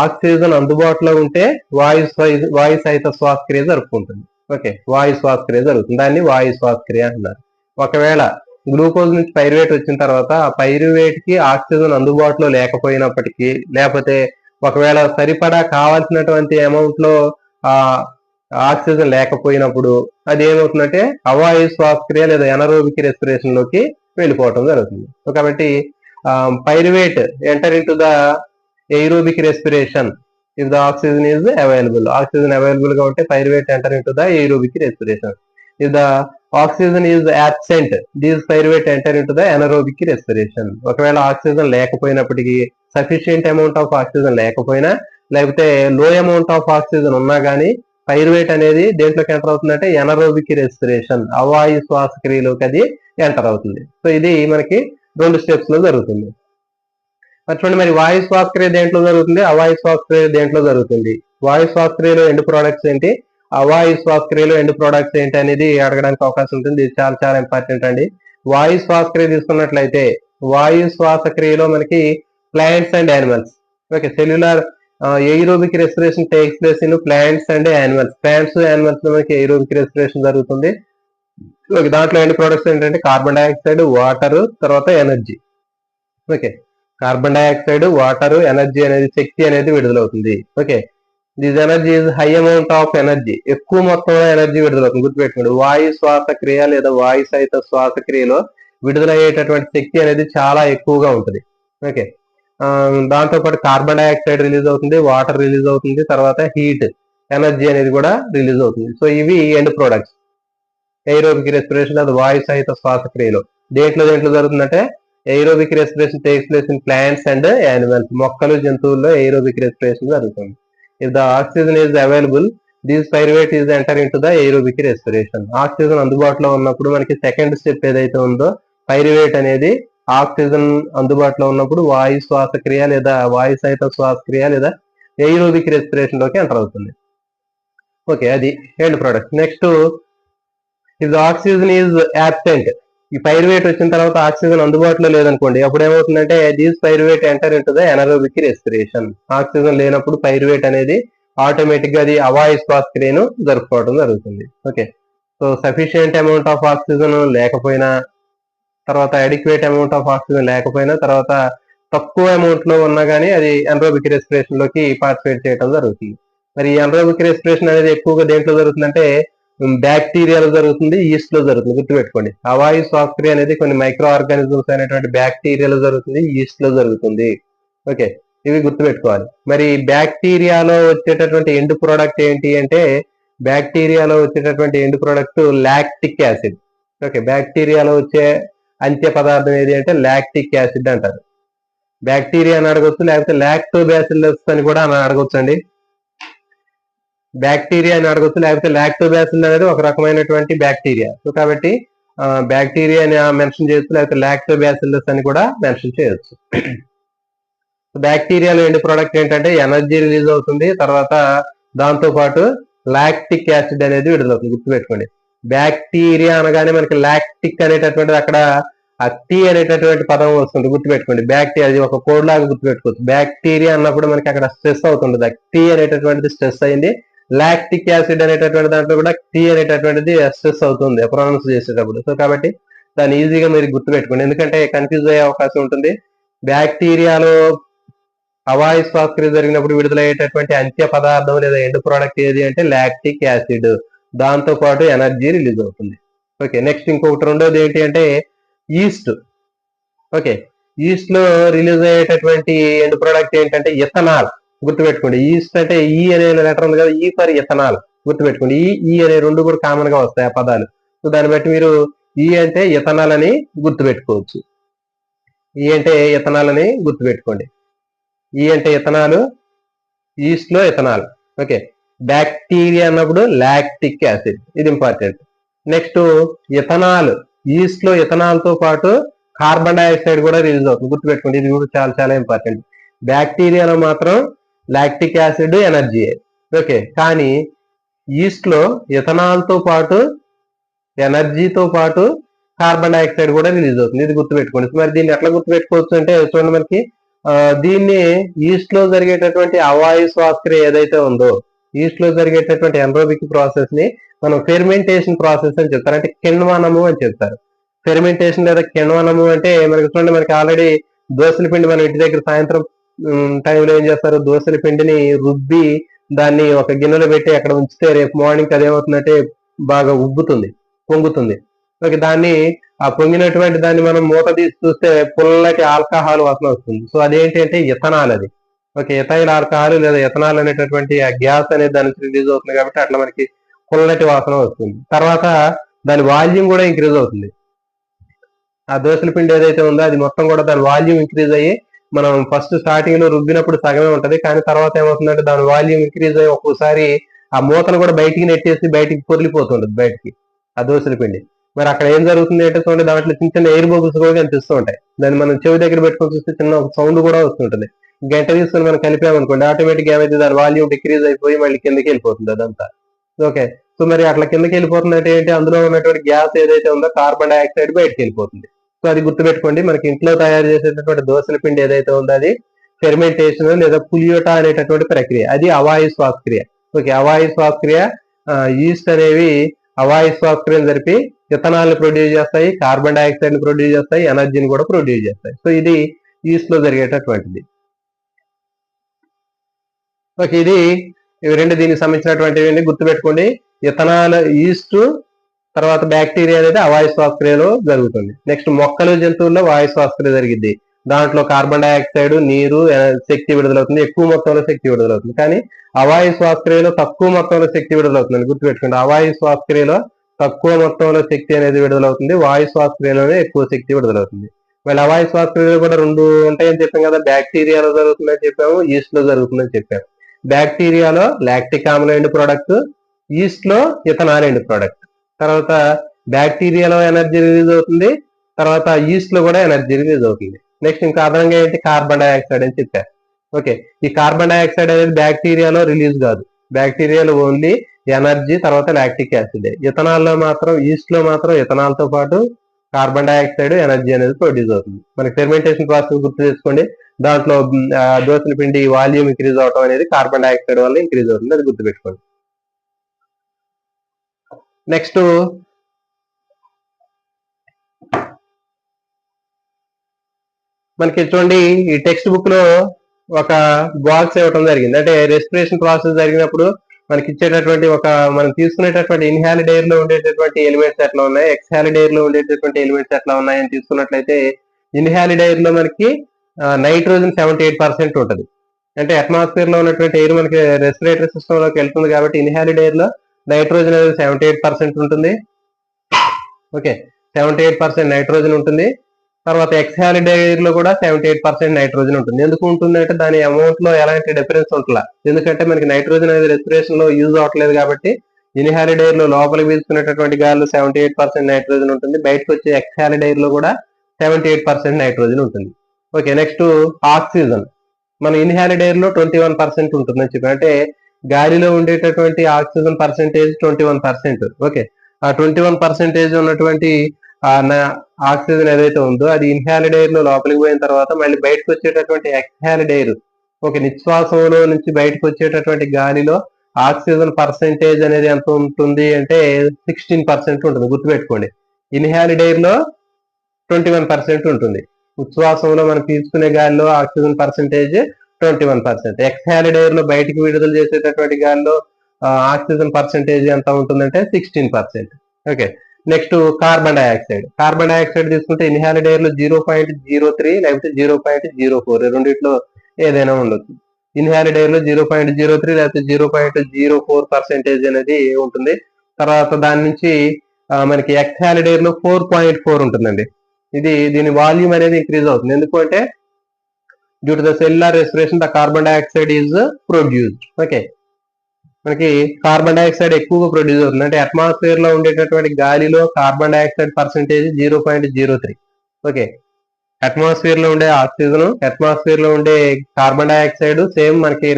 Oxygen అందుబాటులో ఉంటే వాయు సహిత శ్వాసక్రియ జరుపుకుంటుంది. ఓకే, వాయు శ్వాసక్రియ జరుగుతుంది, దాన్ని వాయు శ్వాసక్రియ అంటున్నారు. ఒకవేళ గ్లూకోజ్ నుంచి పైరువేట్ వచ్చిన తర్వాత ఆ పైరువేట్ కి ఆక్సిజన్ అందుబాటులో లేకపోయినప్పటికీ, లేకపోతే ఒకవేళ సరిపడా కావాల్సినటువంటి అమౌంట్ లో ఆ ఆక్సిజన్ లేకపోయినప్పుడు అది ఏమవుతుందంటే అవాయు శ్వాసక్రియ లేదా ఎనరోబిక్ రెస్పిరేషన్ లోకి వెళ్ళిపోవటం జరుగుతుంది. కాబట్టి pyruvate enter into the aerobic respiration if the oxygen is available. Oxygen available గా ఉంటే pyruvate enter into the aerobic respiration. If the oxygen is absent, these pyruvate enter into the anaerobic respiration. ఒకవేళ oxygen లేకపోయినప్పటికీ, sufficient amount of oxygen లేకపోయినా, లేకపోతే లో amount of oxygen ఉన్నా కానీ pyruvate అనేది దేంట్లోకి ఎంటర్ అవుతుందంటే ఎనరోబిక్ రెస్పిరేషన్, అవాయు శ్వాసక్రియలోకి అది ఎంటర్ అవుతుంది. సో ఇది మనకి 2 స్టెప్స్ లో జరుగుతుంది. చూడండి, మరి వాయు శ్వాసక్రియ దేంట్లో జరుగుతుంది, అవాయు శ్వాసక్రియ దేంట్లో జరుగుతుంది, వాయు శ్వాసక్రియలో ఎండ్ ప్రొడక్ట్స్ ఏంటి, అవాయు శ్వాసక్రియలో ఎండ్ ప్రొడక్ట్స్ ఏంటి అనేది అడగడానికి అవకాశం ఉంటుంది. ఇది చాలా చాలా ఇంపార్టెంట్ అండి. వాయు శ్వాసక్రియ తీసుకున్నట్లయితే వాయు శ్వాసక్రియలో మనకి plants and animals, okay, cellular aerobic respiration takes place in plants and animals. Plants animals లో మనకి ఎయిరోబిక్ రెస్పిరేషన్ జరుగుతుంది. దాంట్లో ఎండ్ ప్రొడక్ట్స్ ఏంటంటే కార్బన్ డైఆక్సైడ్, వాటర్, తర్వాత energy. Okay, carbon dioxide, water, energy అనేది, శక్తి అనేది విడుదలవుతుంది. ఓకే, this energy is high amount of energy, ఎక్కువ మొత్తంలో ఎనర్జీ విడుదలవుతుంది. గుర్తుపెట్టుకోండి, వాయు శ్వాసక్రియ లేదా వాయు సహిత శ్వాసక్రియలో విడుదలయ్యేటటువంటి శక్తి అనేది చాలా ఎక్కువగా ఉంటుంది. ఓకే, దాంతో పాటు కార్బన్ డైఆక్సైడ్ రిలీజ్ అవుతుంది, వాటర్ రిలీజ్ అవుతుంది, తర్వాత హీట్ ఎనర్జీ అనేది కూడా రిలీజ్ అవుతుంది. సో ఇవి ఎండ్ ప్రొడక్ట్స్ ఎయిరోబిక్ రెస్పిరేషన్ అది వాయు సహిత శ్వాసక్రియలో. దేంట్లో జరుగుతుందంటే aerobic respiration takes place in plants and animals. మొక్కలు, జంతువుల్లో aerobic respiration జరుగుతుంది. If the oxygen is available, this pyruvate is enter into the aerobic respiration. Oxygen అందుబాటులో ఉన్నప్పుడు మనకి సెకండ్ స్టెప్ ఏదైతే ఉందో పైరువేట్ అనేది ఆక్సిజన్ అందుబాటులో ఉన్నప్పుడు వాయు శ్వాసక్రియ లేదా వాయు సహిత శ్వాసక్రియ లేదా ఎయిరోబిక్ రెస్పిరేషన్ లోకి ఎంటర్ అవుతుంది. ఓకే, అది end product. Next, if the oxygen is absent, ఈ పైరువేట్ వచ్చిన తర్వాత ఆక్సిజన్ అందుబాటులో లేదనుకోండి, అప్పుడు ఏమవుతుందంటే these pyruvate enter into the anaerobic respiration. Oxygen లేనప్పుడు పైరువేట్ అనేది ఆటోమేటిక్ గా అది అవాయు శ్వాసక్రియను జరుపుకోవడం జరుగుతుంది. Okay, so sufficient amount of oxygen లేకపోయినా, తర్వాత అడిక్వేట్ అమౌంట్ ఆఫ్ ఆక్సిజన్ లేకపోయినా, తర్వాత తక్కువ అమౌంట్ లో ఉన్నా కానీ అది ఎనరోబిక్ రెస్పిరేషన్ లోకి పార్టిసిపేట్ చేయడం జరుగుతుంది. మరి ఈ ఎనరోబిక్ రెస్పిరేషన్ అనేది ఎక్కువగా దేంట్లో జరుగుతుందంటే బ్యాక్టీరియాలో జరుగుతుంది, ఈస్ట్ లో జరుగుతుంది. గుర్తుపెట్టుకోండి, అవాయు శ్వాసక్రియ అనేది కొన్ని మైక్రో ఆర్గానిజమ్స్ అయినటువంటి బ్యాక్టీరియాలో జరుగుతుంది, ఈస్ట్ లో జరుగుతుంది. ఓకే, ఇవి గుర్తుపెట్టుకోవాలి. మరి బ్యాక్టీరియాలో వచ్చేటటువంటి ఎండ్ ప్రోడక్ట్ ఏంటి అంటే బ్యాక్టీరియాలో వచ్చేటటువంటి end product lactic acid. Okay, బ్యాక్టీరియాలో వచ్చే అంత్య పదార్థం ఏది అంటే లాక్టిక్ యాసిడ్ అంటారు. బ్యాక్టీరియా అని అడగొచ్చు, లేకపోతే లాక్టోబాసిల్లస్ అని కూడా అడగొచ్చు అండి. బ్యాక్టీరియా అని అడగొచ్చు, లేకపోతే లాక్టోబాసిల్ అనేది ఒక రకమైనటువంటి బ్యాక్టీరియా. సో కాబట్టి బ్యాక్టీరియా అని మెన్షన్ చేయొచ్చు, లేకపోతే లాక్టోబాసిల్లస్ అని కూడా మెన్షన్ చేయొచ్చు. బ్యాక్టీరియాలో ఎండ్ ప్రోడక్ట్ ఏంటంటే ఎనర్జీ రిలీజ్ అవుతుంది, తర్వాత దాంతో పాటు లాక్టిక్ యాసిడ్ అనేది విడుదలవుతుంది. గుర్తుపెట్టుకోండి, బ్యాక్టీరియా అనగానే మనకి లాక్టిక్ అనేటటువంటిది అక్కడ టీ అనేటటువంటి పదం వస్తుంది. గుర్తుపెట్టుకోండి, బ్యాక్టీరియా అది ఒక కోడ్ లాగా గుర్తుపెట్టుకోవచ్చు. బ్యాక్టీరియా అన్నప్పుడు మనకి అక్కడ స్ట్రెస్ అవుతుంది, టీ అనేటటువంటిది స్ట్రెస్ అయింది. లాక్టిక్ యాసిడ్ అనేటటువంటి దాంట్లో కూడా టీ అనేటటువంటిది స్ట్రెస్ అవుతుంది ప్రొనౌన్స్ చేసేటప్పుడు. సో కాబట్టి దాన్ని ఈజీగా మీరు గుర్తుపెట్టుకోండి, ఎందుకంటే కన్ఫ్యూజ్ అయ్యే అవకాశం ఉంటుంది. బ్యాక్టీరియాలో అవాయు శ్వాసక్రియ జరిగినప్పుడు విడుదలయ్యేటటువంటి అంత్య పదార్థం లేదా ఎండ్ ప్రోడక్ట్ ఏది అంటే లాక్టిక్ యాసిడ్, దాంతో పాటు ఎనర్జీ రిలీజ్ అవుతుంది. ఓకే, నెక్స్ట్ ఇంకొకటి రెండోది ఏంటి అంటే ఈస్ట్. ఓకే, ఈస్ట్ లో రిలీజ్ అయ్యేటటువంటి ఎండ్ ప్రోడక్ట్ ఏంటంటే ఇథనాల్. గుర్తుపెట్టుకోండి, ఈస్ట్ అంటే ఈ అనే లెటర్ ఉంది కదా, ఈ ఫర్ ఇథనాల్. గుర్తుపెట్టుకోండి, ఈ అనే రెండు కూడా కామన్ గా వస్తాయి ఆ పదాలు. సో దాన్ని బట్టి మీరు ఈ అంటే ఇథనాల్ అని గుర్తుపెట్టుకోవచ్చు. ఈ అంటే ఇథనాల్ అని గుర్తుపెట్టుకోండి. ఈ అంటే ఇథనాల్, ఈస్ట్ లో ఇథనాల్. ఓకే, బ్యాక్టీరియా అన్నప్పుడు లాక్టిక్ యాసిడ్, ఇది ఇంపార్టెంట్. నెక్స్ట్ ఇథనాల్, ఈస్ట్ లో ఇథనాల్ తో పాటు కార్బన్ డైఆక్సైడ్ కూడా రిలీజ్ అవుతుంది. గుర్తుపెట్టుకోండి, ఇది కూడా చాలా చాలా ఇంపార్టెంట్. బ్యాక్టీరియాలో మాత్రం లాక్టిక్ యాసిడ్, ఎనర్జీ. ఓకే, కానీ ఈస్ట్ లో ఇథనాల్ తో పాటు ఎనర్జీతో పాటు కార్బన్ డైఆక్సైడ్ కూడా రిలీజ్ అవుతుంది. ఇది గుర్తుపెట్టుకోండి. మరి దీన్ని ఎట్లా గుర్తుపెట్టుకోవచ్చు అంటే చూడండి, మనకి దీన్ని ఈస్ట్ లో జరిగేటటువంటి అవాయు శ్వాసక్రియ ఏదైతే ఉందో, ఈస్ట్ లో జరిగేటటువంటి ఎనరోబిక్ ప్రాసెస్ ని మనం ఫెర్మెంటేషన్ ప్రాసెస్ అని చెప్తారు, అంటే కిణ్వనము అని చెప్తారు. ఫెర్మెంటేషన్ లేదా కిణ్వనము అంటే మనకి చూడండి, మనకి ఆల్రెడీ దోసల పిండి మనం ఇంటి దగ్గర సాయంత్రం టైంలో ఏం చేస్తారు, దోసల పిండిని రుబ్బి దాన్ని ఒక గిన్నెలో పెట్టి అక్కడ ఉంచితే రేపు మార్నింగ్ అదేమవుతుందంటే బాగా ఉబ్బుతుంది, పొంగుతుంది. ఓకే, దాన్ని ఆ పొంగినటువంటి దాన్ని మనం మూత తీసి చూస్తే పుల్లటి ఆల్కహాల్ వాసన వస్తుంది. సో అదేంటి అంటే ఇథనాల్ అది. ఓకే, ఎథైల్ ఆల్కహాల్ లేదా ఎథనాల్ అనేటటువంటి ఆ గ్యాస్ అనేది దాని నుంచి రిలీజ్ అవుతుంది కాబట్టి అట్లా మనకి పుల్లటి వాసన వస్తుంది. తర్వాత దాని వాల్యూమ్ కూడా ఇంక్రీజ్ అవుతుంది. ఆ దోసల పిండి ఏదైతే ఉందో అది మొత్తం కూడా దాని వాల్యూమ్ ఇంక్రీజ్ అయ్యి, మనం ఫస్ట్ స్టార్టింగ్ లో రుబ్బినప్పుడు సగమే ఉంటది, కానీ తర్వాత ఏమవుతుందంటే దాని వాల్యూమ్ ఇంక్రీజ్ అయ్యి ఒక్కోసారి ఆ మూతను కూడా బయటికి నెట్టేసి బయటికి పొర్లిపోతుంటది బయటికి ఆ దోసల పిండి. మరి అక్కడ ఏం జరుగుతుంది అంటే చూడండి, దాంట్లో చిన్న చిన్న ఎయిర్ బబుల్స్ కూడా కనిపిస్తూ ఉంటాయి. దాన్ని మనం చెవి దగ్గర పెట్టుకొని చూస్తే చిన్న ఒక సౌండ్ కూడా వస్తుంటది. గంట తీసుకొని మనం కలిపామనుకోండి, ఆటోమేటిక్ ఏమైతే దాని వాల్యూమ్ డిక్రీజ్ అయిపోయి మళ్ళీ కిందకి వెళ్ళిపోతుంది అదంతా. ఓకే, సో మరి అట్లా కిందకి వెళ్ళిపోతుందంటే ఏంటి, అందులో ఉన్నటువంటి గ్యాస్ ఏదైతే ఉందో కార్బన్ డైఆక్సైడ్ బయటకు వెళ్ళిపోతుంది. సో అది గుర్తుపెట్టుకోండి, మనకి ఇంట్లో తయారు చేసేటటువంటి దోసల పిండి ఏదైతే ఉందో అది ఫెర్మెంటేషన్ లేదా పులియోటా అనేటటువంటి ప్రక్రియ, అది అవాయు శ్వాసక్రియ. ఓకే, అవాయు శ్వాసక్రియ, ఈస్ట్ అనేవి అవాయు శ్వాసక్రియను జరిపి ఇథనాల్ ని ప్రొడ్యూస్ చేస్తాయి, కార్బన్ డైఆక్సైడ్ ని ప్రొడ్యూస్ చేస్తాయి, ఎనర్జీని కూడా ప్రొడ్యూస్ చేస్తాయి. సో ఇది ఈస్ట్ లో జరిగేటటువంటిది. ఓకే, ఇది ఇవి రెండు దీనికి సంబంధించినటువంటివి గుర్తుపెట్టుకోండి. ఇథనాల్ ఈస్ట్, తర్వాత బ్యాక్టీరియా అనేది అవాయు శ్వాసక్రియలో జరుగుతుంది. నెక్స్ట్ మొక్కలు జంతువుల్లో వాయు శ్వాసక్రియ జరిగింది. దాంట్లో కార్బన్ డైఆక్సైడ్, నీరు, శక్తి విడుదలవుతుంది, ఎక్కువ మొత్తంలో శక్తి విడుదలవుతుంది. కానీ అవాయు శ్వాసక్రియలో తక్కువ మొత్తంలో శక్తి విడుదలవుతుంది గుర్తుపెట్టుకోండి. అవాయు శ్వాసక్రియలో తక్కువ మొత్తంలో శక్తి అనేది విడుదలవుతుంది, వాయు శ్వాసక్రియలోనే ఎక్కువ శక్తి విడుదలవుతుంది. మళ్ళీ అవాయు శ్వాసక్రియలో కూడా రెండు ఉంటాయని చెప్పాం కదా, బ్యాక్టీరియాలో జరుగుతుందని చెప్పాము, ఈస్ట్ లో జరుగుతుందని చెప్పాము. బ్యాక్టీరియాలో లాక్టిక్ ఆమ్ల ఎండ్ ప్రోడక్ట్, ఈస్ట్ లో ఇథనాల్ ఎండ్ ప్రోడక్ట్. తర్వాత బ్యాక్టీరియాలో ఎనర్జీ రిలీజ్ అవుతుంది, తర్వాత ఈస్ట్ లో కూడా ఎనర్జీ రిలీజ్ అవుతుంది. నెక్స్ట్ ఇంకా అదనంగా ఏంటి, కార్బన్ డైఆక్సైడ్ అని చెప్పారు. ఓకే, ఈ కార్బన్ డైఆక్సైడ్ అనేది బ్యాక్టీరియాలో రిలీజ్ కాదు, బ్యాక్టీరియాలో ఓన్లీ ఎనర్జీ తర్వాత లాక్టిక్ యాసిడ్. ఇథనాల్ లో మాత్రం, ఈస్ట్ లో మాత్రం ఇథనాల్ తో పాటు కార్బన్ డైఆక్సైడ్, ఎనర్జీ అనేది ప్రొడ్యూస్ అవుతుంది. మనకి ఫెర్మెంటేషన్ ప్రాసెస్ గుర్తు చేసుకోండి, దాంట్లో దోసల పిండి వాల్యూమ్ ఇంక్రీజ్ అవడం అనేది కార్బన్ డైఆక్సైడ్ వల్ల ఇంక్రీజ్ అవుతుంది, అది గుర్తుపెట్టుకోండి. నెక్స్ట్ మనకి చూడండి, ఈ టెక్స్ట్ బుక్ లో ఒక బాక్స్ ఇవ్వడం జరిగింది. అంటే రెస్పిరేషన్ ప్రాసెస్ జరిగినప్పుడు మనకి ఇచ్చేటటువంటి మనం తీసుకునేటటువంటి ఇన్హాలిడ్ ఎయిర్ లో ఉండేటటువంటి ఎలిమెంట్స్ ఎట్లా ఉన్నాయి, ఎక్స్హాలిడ్ ఎయిర్ లో ఉండేటటువంటి ఎలిమెంట్స్ ఎట్లా ఉన్నాయి అని తీసుకున్నట్లయితే, ఇన్హాలిడ్ ఎయిర్ లో మనకి నైట్రోజన్ 78% ఉంటుంది. అంటే అట్మాస్ఫియర్ లో ఉన్నటువంటి ఎయిర్ మనకి రెస్పిరేటరీ సిస్టమ్ లోకి వెళ్తుంది కాబట్టి ఇన్హాలిడ్ ఎయిర్ లో నైట్రోజన్ అనేది 78% ఉంటుంది. ఓకే, 78% నైట్రోజన్ ఉంటుంది. తర్వాత ఎక్స్హాలిడ్ ఎయిర్ లో కూడా 78% నైట్రోజన్ ఉంటుంది. ఎందుకు ఉంటుంది అంటే దాని అమౌంట్ లో ఎలాంటి డిఫరెన్స్ ఉంటుందా, ఎందుకంటే మనకి నైట్రోజన్ అనేది రెస్పిరేషన్ లో యూజ్ అవట్లేదు కాబట్టి ఇన్హాలిడ్ ఎయిర్ లో లోపలికి పీల్చుకునేటటువంటి గాలిలో 78% నైట్రోజన్ ఉంటుంది, బయటకు వచ్చే ఎక్స్హాలిడ్ ఎయిర్ లో కూడా 78% నైట్రోజన్ ఉంటుంది. ఓకే, నెక్స్ట్ ఆక్సిజన్, మన ఇన్హాలిడ్ ఎయిర్ లో 21% ఉంటుందని చెప్పి, అంటే గాలిలో ఉండేటటువంటి ఆక్సిజన్ పర్సెంటేజ్ 21%. ఓకే, ఆ 21% ఉన్నటువంటి ఆక్సిజన్ ఏదైతే ఉందో అది ఇన్హాలిడ్ ఎయిర్ లో లోపలికి పోయిన తర్వాత మళ్ళీ బయటకు వచ్చేటటువంటి ఎక్స్హాలిడ్ ఎయిర్, ఓకే, నిశ్వాసంలో నుంచి బయటకు వచ్చేటటువంటి గాలిలో ఆక్సిజన్ పర్సెంటేజ్ అనేది ఎంత ఉంటుంది అంటే 16% ఉంటుంది. గుర్తుపెట్టుకోండి, ఇన్హాలిడ్ ఎయిర్ లో 21% ఉంటుంది, ఉచ్ఛ్వాసంలో మనం పీల్చుకునే గాలిలో ఆక్సిజన్ పర్సెంటేజ్ 21%. ఎక్స్హాలిడ్ ఎయిర్ లో బయటికి విడుదల చేసేటటువంటి గాలిలో ఆక్సిజన్ పర్సెంటేజ్ ఎంత ఉంటుందంటే 16%. Okay, next carbon dioxide. Carbon dioxide తీసుకుంటే ఇన్హాలిడ్ ఎయిర్ లో 0.03 లేకపోతే 0.04, రెండిట్లో ఏదైనా ఉండొచ్చు. ఇన్హాలిడ్ ఎయిర్ లో 0.03 లేకపోతే 0.04% అనేది ఉంటుంది. తర్వాత దాని నుంచి మనకి ఎక్స్హాలిడ్ ఎయిర్ లో 4.4 ఉంటుందండి. దీని వాల్యూమ్ అనేది ఇంక్రీజ్ అవుతుంది, ఎందుకంటే due to the cellular respiration the carbon dioxide is produced. Okay, మనకి కార్బన్ డైఆక్సైడ్ ఎక్కువగా ప్రొడ్యూస్ అవుతుంది, అంటే అట్మాస్ఫియర్ లో ఉండేటటువంటి గాలిలో carbon dioxide percentage 0.03. Okay, atmosphere లో ఉండే ఆక్సిజన్, అట్మాస్ఫియర్ లో ఉండే కార్బన్ డైఆక్సైడ్ సేమ్ మనకి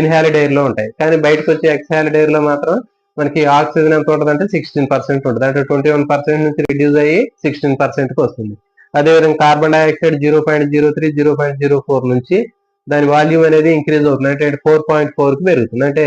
ఇన్హాలిడ్ ఎయిర్ లో ఉంటాయి, కానీ బయటకు వచ్చే ఎక్స్హాలిడ్ ఎయిర్ లో మాత్రం మనకి ఆక్సిజన్ ఎంత ఉంటుంది అంటే 16% ఉంటుంది, అంటే 21% నుంచి రిడ్యూస్ అయ్యి 16% కి వస్తుంది. అదేవిధంగా కార్బన్ డైఆక్సైడ్ 0.03 0.04 నుంచి దాని వాల్యూమ్ అనేది ఇంక్రీజ్ అవుతుంది, అంటే 4.4 కి పెరుగుతుంది. అంటే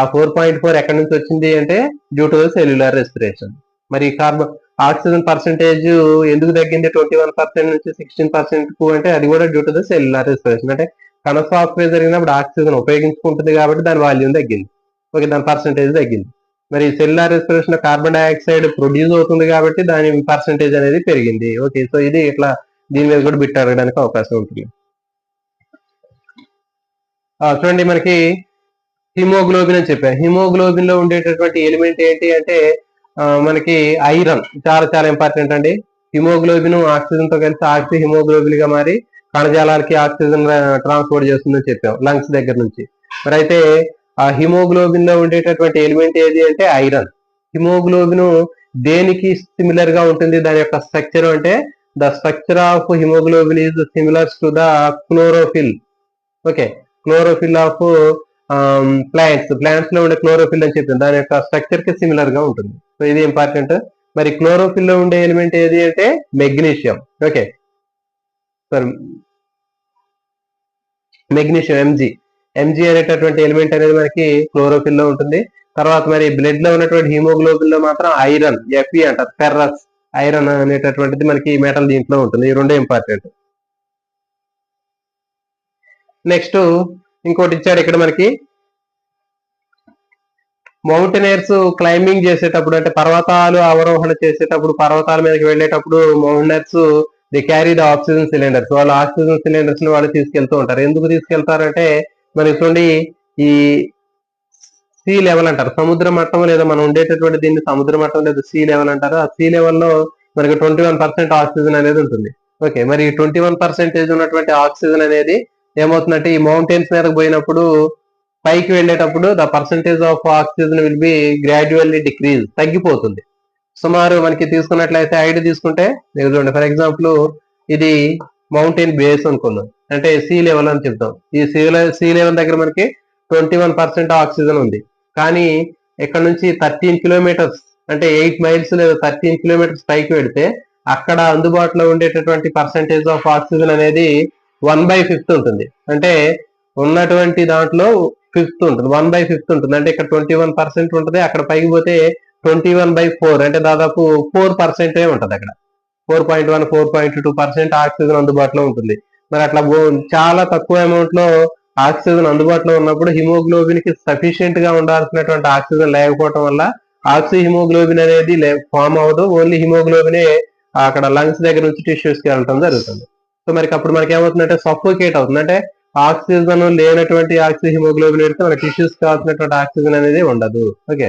ఆ 4.4 ఎక్కడి నుంచి వచ్చింది అంటే డ్యూ టు సెల్యులార్ రెస్పిరేషన్. మరి కార్బన్ ఆక్సిజన్ పర్సెంటేజ్ ఎందుకు తగ్గింది 21% నుంచి 16% కు అంటే అది కూడా due to the cellular respiration. అంటే కణ శ్వాసక్రియ జరిగినప్పుడు ఆక్సిజన్ ఉపయోగించుకుంటుంది కాబట్టి దాని వాల్యూమ్ తగ్గింది, ఓకే, దాని పర్సెంటేజ్ తగ్గింది. మరి సెల్యులార్ రెస్పిరేషన్ లో కార్బన్ డైఆక్సైడ్ ప్రొడ్యూస్ అవుతుంది కాబట్టి దాని పర్సెంటేజ్ అనేది పెరిగింది, ఓకే. సో ఇది ఇట్లా దీని మీద కూడా బిట్ అడగడానికి అవకాశం ఉంటుంది. చూడండి, మనకి హిమోగ్లోబిన్ అని చెప్పాను. హిమోగ్లోబిన్ లో ఉండేటటువంటి ఎలిమెంట్ ఏంటి అంటే మనకి ఐరన్ చాలా చాలా ఇంపార్టెంట్ అండి. హిమోగ్లోబిన్ ఆక్సిజన్ తో కలిసి ఆక్సి హిమోగ్లోబిన్ గా మారి కణజాలాలకి ఆక్సిజన్ ట్రాన్స్పోర్ట్ చేస్తుందని చెప్పాం లంగ్స్ దగ్గర నుంచి. మరి అయితే ఆ హిమోగ్లోబిన్ లో ఉండేటటువంటి ఎలిమెంట్ ఏది అంటే ఐరన్. హిమోగ్లోబిన్ దేనికి సిమిలర్ గా ఉంటుంది దాని యొక్క స్ట్రక్చర్ అంటే the structure of haemoglobin is similars to the chlorophyll, okay. Chlorophyll of plants లో ఉండే క్లోరోఫిల్ అని చెప్పింది, దాని యొక్క స్ట్రక్చర్ కి సిమిలర్ గా ఉంటుంది. సో ఇది ఇంపార్టెంట్. మరి క్లోరోఫిల్ లో ఉండే ఎలిమెంట్ ఏది అంటే మెగ్నీషియం, ఓకే. మెగ్నీషియం ఎంజీ అనేటటువంటి ఎలిమెంట్ అనేది మనకి క్లోరోఫిల్ లో ఉంటుంది. తర్వాత మరి బ్లడ్ లో ఉన్నటువంటి హిమోగ్లోబిన్ లో మాత్రం ఐరన్ ఎఫ్ఈ అంటారు, ఫెర్రస్ ఐరన్ అనేటటువంటిది మనకి మెటల్ దీంట్లో ఉంటుంది. ఈ రెండే ఇంపార్టెంట్. నెక్స్ట్ ఇంకోటి ఇచ్చాడు ఇక్కడ మనకి, మౌంటైనర్స్ క్లైంబింగ్ చేసేటప్పుడు అంటే పర్వతాలు అవరోహణ చేసేటప్పుడు పర్వతాల మీదకి వెళ్ళేటప్పుడు mountaineers the carry the oxygen cylinders, వాళ్ళు ఆక్సిజన్ సిలిండర్స్ ని వాళ్ళు తీసుకెళ్తూ ఉంటారు. ఎందుకు తీసుకెళ్తారంటే మనకి చూడండి ఈ సీ లెవెల్ అంటారు, సముద్ర మట్టం లేదా మనం ఉండేటటువంటి దీన్ని సముద్ర మట్టం లేదా సీ లెవెల్ అంటారు. ఆ సీ లెవెల్లో మనకి 21% ఆక్సిజన్ అనేది ఉంటుంది, ఓకే. మరి 21% ఉన్నటువంటి ఆక్సిజన్ అనేది ఏమవుతుందంటే ఈ మౌంటైన్స్ మీదకి పోయినప్పుడు పైకి వెళ్ళేటప్పుడు the percentage of oxygen will be gradually decrease, తగ్గిపోతుంది. సుమారు మనకి తీసుకున్నట్లయితే ఐడి తీసుకుంటే చూడండి, ఫర్ ఎగ్జాంపుల్ ఇది మౌంటైన్ బేస్ అనుకుందాం, అంటే సీ లెవెల్ అని చెప్తాం. ఈ సీ లెవెల్ దగ్గర మనకి 21% ఆక్సిజన్ ఉంది. కానీ ఇక్కడ నుంచి 13 కిలోమీటర్స్ అంటే 8 మైల్స్ లేదా 13 కిలోమీటర్స్ పైకి వెళితే అక్కడ అందుబాటులో ఉండేటటువంటి పర్సంటేజ్ ఆఫ్ ఆక్సిజన్ అనేది 1/5 ఉంటుంది. అంటే ఉన్నటువంటి దాంట్లో 5th ఉంటుంది, 1/5 ఉంటుంది. అంటే ఇక్కడ 21% ఉంటుంది, అక్కడ పైకి పోతే 21/4 అంటే దాదాపు 4% ఉంటుంది. అక్కడ 4.1 4.2% ఆక్సిజన్ అందుబాటులో ఉంటుంది. మరి అట్లా చాలా తక్కువ అమౌంట్ లో ఆక్సిజన్ అందుబాటులో ఉన్నప్పుడు హిమోగ్లోబిన్ కి సఫిషియెంట్ గా ఉండాల్సినటువంటి ఆక్సిజన్ లేకపోవడం వల్ల ఆక్సి హిమోగ్లోబిన్ అనేది ఫామ్ అవ్వదు. ఓన్లీ హిమోగ్లోబినే అక్కడ లంగ్స్ దగ్గర నుంచి టిష్యూస్ కి వెళ్ళడం జరుగుతుంది. సో మరి అప్పుడు మనకి ఏమవుతుందంటే సఫోకేట్ అవుతుంది, అంటే ఆక్సిజన్ లేనటువంటి ఆక్సి హిమోగ్లోబిన్ పెడితే మన టిష్యూస్ కావాల్సినటువంటి ఆక్సిజన్ అనేది ఉండదు, ఓకే.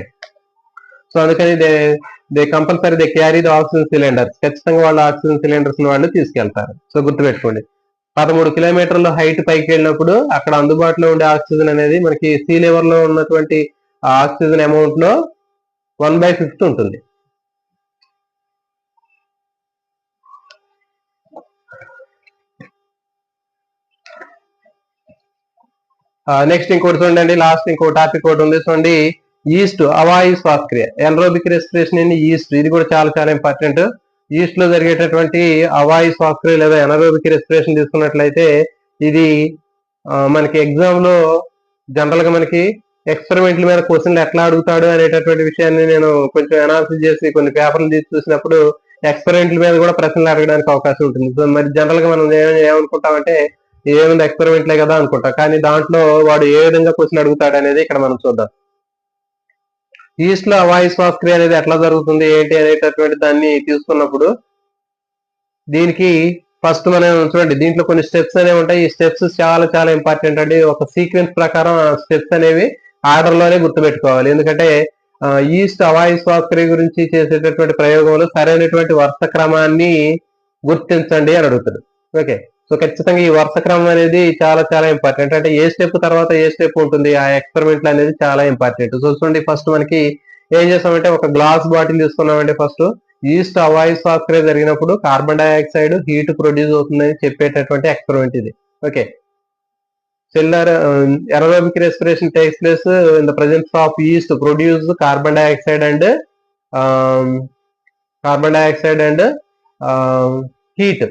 సో అందుకని they compulsory they carry the oxygen cylinders, ఖచ్చితంగా వాళ్ళు ఆక్సిజన్ సిలిండర్స్ వాళ్ళు తీసుకెళ్తారు. సో గుర్తుపెట్టుకోండి, 13 కిలోమీటర్ల హైట్ పైకి వెళ్ళినప్పుడు అక్కడ అందుబాటులో ఉండే ఆక్సిజన్ అనేది మనకి సీ లెవెల్ లో ఉన్నటువంటి ఆక్సిజన్ అమౌంట్ లో 1/5 ఉంటుంది. నెక్స్ట్ ఇంకోటి చూడండి, లాస్ట్ ఇంకో టాపిక్ ఒకటి ఉంది చూడండి, ఈస్ట్ అవాయు శ్వాసక్రియ, ఎనరోబిక్ రెస్పిరేషన్ ఇన్ ఈస్ట్. ఇది కూడా చాలా చాలా ఇంపార్టెంట్. ఈస్ట్ లో జరిగేటటువంటి అవాయు శ్వాసక్రియ లేదా ఎనరోబిక్ రెస్పిరేషన్ తీసుకున్నట్లయితే ఇది మనకి ఎగ్జామ్ లో జనరల్ గా మనకి ఎక్స్పెరిమెంట్ల మీద క్వశ్చన్లు ఎట్లా అడుగుతాడు అనేటటువంటి విషయాన్ని నేను కొంచెం అనాలిసిస్ చేసి కొన్ని పేపర్లు తీసి చూసినప్పుడు ఎక్స్పెరిమెంట్ల మీద కూడా ప్రశ్నలు అడగడానికి అవకాశం ఉంటుంది. సో మరి జనరల్ గా మనం ఏమనుకుంటామంటే ఏముంది ఎక్స్పెరిమెంట్లే కదా అనుకుంటా, కానీ దాంట్లో వాడు ఏ విధంగా క్వశ్చన్ అడుగుతాడు అనేది ఇక్కడ మనం చూద్దాం. ఈస్ట్ లో అవాయు శ్వాసక్రియ అనేది ఎట్లా జరుగుతుంది ఏంటి అనేటటువంటి దాన్ని తీసుకున్నప్పుడు దీనికి ఫస్ట్ మనం చూడండి, దీంట్లో కొన్ని స్టెప్స్ అనేవి ఉంటాయి. ఈ స్టెప్స్ చాలా చాలా ఇంపార్టెంట్ అండి. ఒక సీక్వెన్స్ ప్రకారం ఆ స్టెప్స్ అనేవి ఆర్డర్ లోనే గుర్తుపెట్టుకోవాలి. ఎందుకంటే ఈస్ట్ అవాయు శ్వాసక్రియ గురించి చేసేటటువంటి ప్రయోగంలో సరైనటువంటి వరుస క్రమాన్ని గుర్తించండి అని అడుగుతాడు, ఓకే. సో ఖచ్చితంగా ఈ వరుస క్రమం అనేది చాలా చాలా ఇంపార్టెంట్. అంటే ఏ స్టెప్ తర్వాత ఏ స్టెప్ ఉంటుంది ఆ ఎక్స్పెరిమెంట్ అనేది చాలా ఇంపార్టెంట్. సో చూడండి, ఫస్ట్ మనకి ఏం చేస్తామంటే ఒక గ్లాస్ బాటిల్ తీసుకున్నామంటే ఫస్ట్ ఈస్ట్ అవాయు శ్వాసక్రియ జరిగినప్పుడు కార్బన్ డైఆక్సైడ్ హీట్ ప్రొడ్యూస్ అవుతుందని చెప్పేటటువంటి ఎక్స్పెరిమెంట్ ఇది, okay. Cellular anaerobic respiration takes place in the presence of east produce carbon dioxide and heat.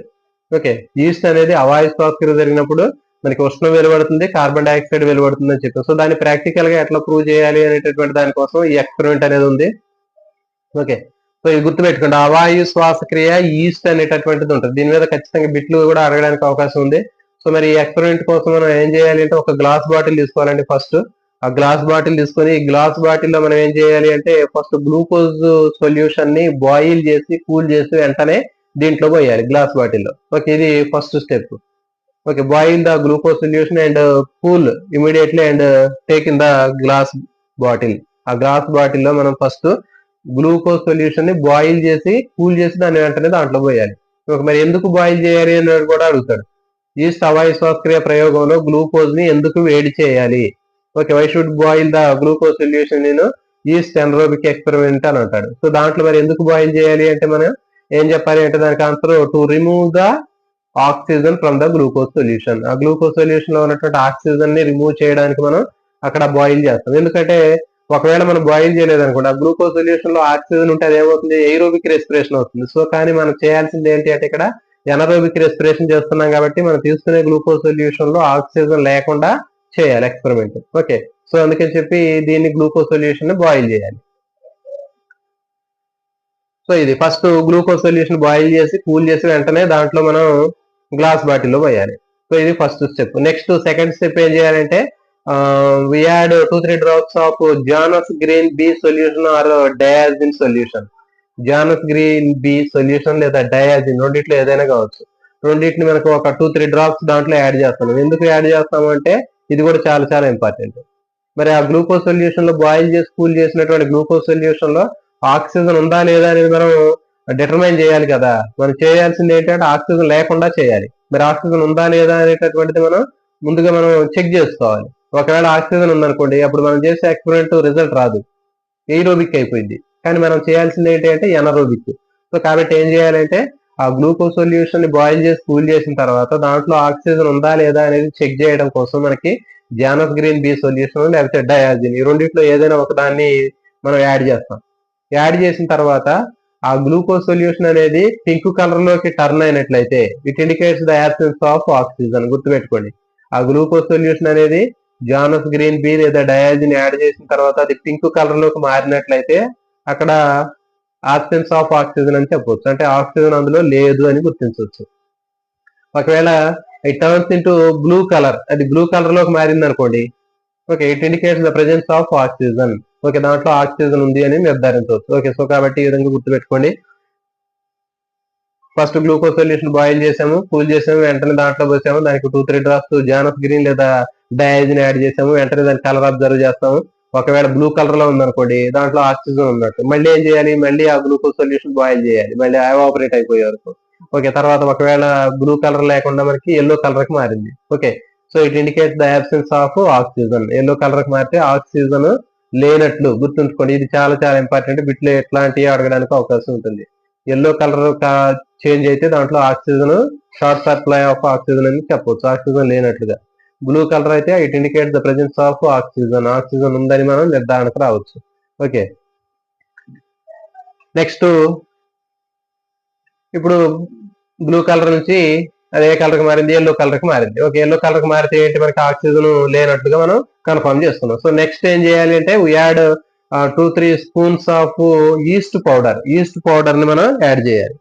Okay, east అనేది అవాయు శ్వాసక్రియ జరిగినప్పుడు మనకి ఉష్ణం వెలువడుతుంది, కార్బన్ డైఆక్సైడ్ వెలువడుతుంది అని చెప్పి. సో దాన్ని ప్రాక్టికల్ గా ఎట్లా ప్రూవ్ చేయాలి అనేటటువంటి దానికోసం ఈ ఎక్స్పెరిమెంట్ అనేది ఉంది. ఓకే, సో ఇది గుర్తుపెట్టుకోండి, అవాయు శ్వాసక్రియ ఈస్ట్ అనేటటువంటిది ఉంటుంది. దీని మీద ఖచ్చితంగా బిట్లు కూడా అడగడానికి అవకాశం ఉంది. సో మరి ఈ ఎక్స్పెరిమెంట్ కోసం మనం ఏం చేయాలి అంటే ఒక గ్లాస్ బాటిల్ తీసుకోవాలండి. ఫస్ట్ ఆ గ్లాస్ బాటిల్ తీసుకొని ఈ గ్లాస్ బాటిల్లో మనం ఏం చేయాలి అంటే ఫస్ట్ గ్లూకోజ్ సొల్యూషన్ ని బాయిల్ చేసి కూల్ చేసి వెంటనే దీంట్లో పోయాలి గ్లాస్ బాటిల్లో. ఓకే, ఇది first step. Okay, boil the glucose solution and cool immediately and take in the glass bottle. ఆ గ్లాస్ బాటిల్లో మనం ఫస్ట్ గ్లూకోజ్ సొల్యూషన్ ని బాయిల్ చేసి కూల్ చేసి దాన్ని వెంటనే దాంట్లో పోయాలి. మరి ఎందుకు బాయిల్ చేయాలి అని కూడా అడుగుతాడు. ఈస్ట్ అవాయు శ్వాసక్రియ ప్రయోగంలో గ్లూకోజ్ ని ఎందుకు వేడి చేయాలి? Okay, why should boil the glucose solution in yeast anaerobic experiment అని అంటాడు. సో దాంట్లో మరి ఎందుకు బాయిల్ చేయాలి అంటే మనం ఏం చెప్పాలి అంటే దానికి answer to remove the oxygen from the glucose solution. ఆ గ్లూకోజ్ సొల్యూషన్ లో ఉన్నటువంటి ఆక్సిజన్ ని రిమూవ్ చేయడానికి మనం అక్కడ బాయిల్ చేస్తాం. ఎందుకంటే ఒకవేళ మనం బాయిల్ చేయలేదు అనుకోండి, ఆ గ్లూకోజ్ సొల్యూషన్ లో ఆక్సిజన్ ఉంటే అది ఏమవుతుంది, ఎయిరోబిక్ రెస్పిరేషన్ అవుతుంది. సో కానీ మనం చేయాల్సింది ఏంటి అంటే ఇక్కడ ఎనరోబిక్ రెస్పిరేషన్ చేస్తున్నాం కాబట్టి మనం తీసుకునే గ్లూకోజ్ సొల్యూషన్ లో ఆక్సిజన్ లేకుండా చేయాలి ఎక్స్పెరిమెంట్. ఓకే, సో అందుకని చెప్పి దీన్ని గ్లూకోజ్ సొల్యూషన్ ని బాయిల్ చేయాలి. సో ఇది ఫస్ట్ గ్లూకోజ్ సొల్యూషన్ బాయిల్ చేసి కూల్ చేసి వెంటనే దాంట్లో మనం గ్లాస్ బాటిల్లో పోయాలి. సో ఇది first step. Next second step ఏం చేయాలంటే we add 2-3 drops of Janus green B solution or diazine solution. Janus green B solution లేదా డయాజిన్ రెండిట్లో ఏదైనా కావచ్చు. రెండింటిని మనకు ఒక 2-3 డ్రాప్స్ దాంట్లో యాడ్ చేస్తాం. ఎందుకు యాడ్ చేస్తాము అంటే ఇది కూడా చాలా చాలా ఇంపార్టెంట్. మరి ఆ గ్లూకోజ్ సొల్యూషన్ లో బాయిల్ చేసి కూల్ చేసినటువంటి గ్లూకోజ్ సొల్యూషన్ లో ఆక్సిజన్ ఉందా లేదా అనేది మనం డిటర్మైన్ చేయాలి కదా. మనం చేయాల్సింది ఏంటంటే ఆక్సిజన్ లేకుండా చేయాలి. మరి ఆక్సిజన్ ఉందా లేదా అనేటటువంటిది మనం ముందుగా మనం చెక్ చేసుకోవాలి. ఒకవేళ ఆక్సిజన్ ఉందనుకోండి, అప్పుడు మనం చేసే ఎక్స్పెరిమెంట్ రిజల్ట్ రాదు, ఎయిరోబిక్ అయిపోయింది. కానీ మనం చేయాల్సింది ఏంటి అంటే ఎనరోబిక్. సో కాబట్టి ఏం చేయాలంటే ఆ గ్లూకోజ్ సొల్యూషన్ ని బాయిల్ చేసి కూల్ చేసిన తర్వాత దాంట్లో ఆక్సిజన్ ఉందా లేదా అనేది చెక్ చేయడం కోసం మనకి జానస్ గ్రీన్ బి సొల్యూషన్ లేకపోతే డయాజిన్ ఈ రెండిట్లో ఏదైనా ఒక దాన్ని మనం యాడ్ చేస్తాం. యాడ్ చేసిన తర్వాత ఆ గ్లూకోజ్ సొల్యూషన్ అనేది పింక్ కలర్ లోకి టర్న్ అయినట్లయితే it indicates the absence of oxygen. గుర్తుపెట్టుకోండి, ఆ గ్లూకోజ్ సొల్యూషన్ అనేది జానస్ గ్రీన్ బి లేదా డయాజిన్ యాడ్ చేసిన తర్వాత అది పింక్ కలర్ లోకి మారినట్లయితే అక్కడ ఆబ్సెన్స్ ఆఫ్ ఆక్సిజన్ అని చెప్పవచ్చు, అంటే ఆక్సిజన్ అందులో లేదు అని గుర్తించవచ్చు. ఒకవేళ it turns into blue colour, అది బ్లూ కలర్ లోకి మారింది అనుకోండి, okay, it indicates the presence of oxygen. Okay, దాంట్లో ఆక్సిజన్ ఉంది అని నిర్ధారించవచ్చు. ఓకే, సో కాబట్టి ఈ విధంగా గుర్తుపెట్టుకోండి. ఫస్ట్ గ్లూకోజ్ సొల్యూషన్ బాయిల్ చేసాము, కూల్ చేసాము, వెంటనే దాంట్లో పోసాము, దానికి 2-3 డ్రాప్స్ జానస్ గ్రీన్ లేదా డయాజిన్ యాడ్ చేసాము, వెంటనే దాని కలర్ అబ్జర్వ్ చేస్తాము. ఒకవేళ బ్లూ కలర్ లో ఉందనుకోండి, దాంట్లో ఆక్సిజన్ ఉన్నట్టు. మళ్ళీ ఏం చేయాలి, మళ్ళీ ఆ గ్లూకోజ్ సొల్యూషన్ బాయిల్ చేయాలి, మళ్ళీ ఎవాపరేట్ అయిపోయే వరకు. ఓకే, తర్వాత ఒకవేళ బ్లూ కలర్ లేకుండా మనకి ఎల్లో కలర్ కి మారింది. Okay, so it indicates the absence of oxygen. Yellow colour కి మారితే ఆక్సిజన్ లేనట్లు గుర్తుంచుకోండి. ఇది చాలా చాలా ఇంపార్టెంట్. బిట్లో ఎట్లాంటివి అడగడానికి అవకాశం ఉంటుంది. ఎల్లో కలర్ చేంజ్ అయితే దాంట్లో oxygen short supply of oxygen అని చెప్పవచ్చు, ఆక్సిజన్ లేనట్లుగా. బ్లూ కలర్ అయితే it indicate the presence of oxygen, oxygen ఉందని మనం నిర్ధారణకు రావచ్చు. ఓకే, నెక్స్ట్ ఇప్పుడు బ్లూ కలర్ నుంచి అది ఏ కలర్ కి మారింది, ఎల్లో కలర్ కి మారింది. ఓకే, ఎల్లో కలర్ కి మారితే ఏంటి, మనకి ఆక్సిజన్ లేనట్టుగా మనం కన్ఫర్మ్ చేస్తున్నాం. సో నెక్స్ట్ ఏం చేయాలి అంటే we add 2-3 spoons of east powder. East powder ని మనం యాడ్ చేయాలి.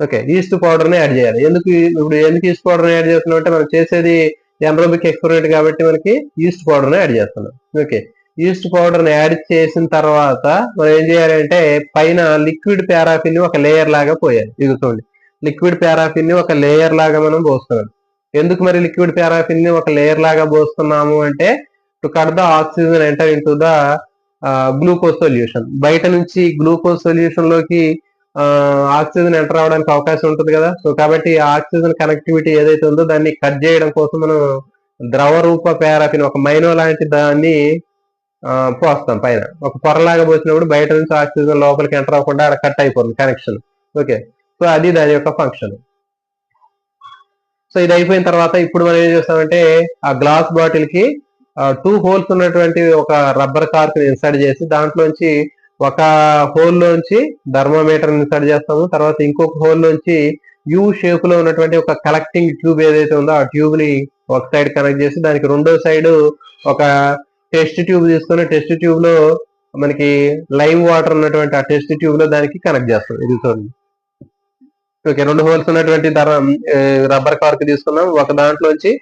ఓకే, ఈస్ట్ పౌడర్ ని యాడ్ చేయాలి. ఎందుకు ఈస్ట్ పౌడర్ ని యాడ్ చేస్తున్నాం అంటే మనం చేసేది ఎనరోబిక్ ఎక్స్పెరిమెంట్ కాబట్టి మనకి ఈస్ట్ పౌడర్ ని యాడ్ చేస్తున్నాం. ఓకే, ఈస్ట్ పౌడర్ ని యాడ్ చేసిన తర్వాత మనం ఏం చేయాలంటే పైన లిక్విడ్ పారాఫిన్ ని ఒక లేయర్ లాగా పోయాలి. ఇది చూడండి, లిక్విడ్ పారాఫిన్ ని ఒక లేయర్ లాగా మనం పోస్తున్నాం. ఎందుకు మరి లిక్విడ్ పారాఫిన్ ని ఒక లేయర్ లాగా పోస్తున్నాము అంటే to cut the oxygen enter into the glucose solution. బయట నుంచి గ్లూకోజ్ సొల్యూషన్ లోకి ఆక్సిజన్ ఎంటర్ అవడానికి అవకాశం ఉంటుంది కదా. సో కాబట్టి ఆక్సిజన్ కనెక్టివిటీ ఏదైతే ఉందో దాన్ని కట్ చేయడం కోసం మనం ద్రవ రూప పారాఫిన్ ఒక మైనో లాంటి దాన్ని పోస్తాం పైన. ఒక పొరలాగా పోసినప్పుడు బయట నుంచి ఆక్సిజన్ లోపలికి ఎంటర్ అవ్వకుండా అక్కడ కట్ అయిపోతుంది కనెక్షన్. ఓకే, సో అది దాని యొక్క ఫంక్షన్. సో ఇది అయిపోయిన తర్వాత ఇప్పుడు మనం ఏం చేస్తామంటే ఆ గ్లాస్ బాటిల్ కి 2 హోల్స్ ఉన్నటువంటి ఒక రబ్బర్ కార్క్ ఇన్సర్ట్ చేసి దాంట్లోంచి ఒక హోల్ లోంచి థర్మామీటర్ ఇన్సర్ట్ చేస్తాము. తర్వాత ఇంకొక హోల్ లోంచి యూ షేప్ లో ఉన్నటువంటి ఒక కలెక్టింగ్ ట్యూబ్ ఏదైతే ఉందో ఆ ట్యూబ్ ని ఒక సైడ్ కనెక్ట్ చేసి దానికి రెండో సైడ్ ఒక టెస్ట్ ట్యూబ్ తీసుకొని టెస్ట్ ట్యూబ్ లో మనకి లైవ్ వాటర్ ఉన్నటువంటి ఆ టెస్ట్ ట్యూబ్ లో దానికి కనెక్ట్ చేస్తాం. ఇది చూడండి. ఓకే, రెండు హోల్స్ ఉన్నటువంటి రబ్బర్ కార్క్ తీసుకున్నాం. ఒక దాంట్లోంచి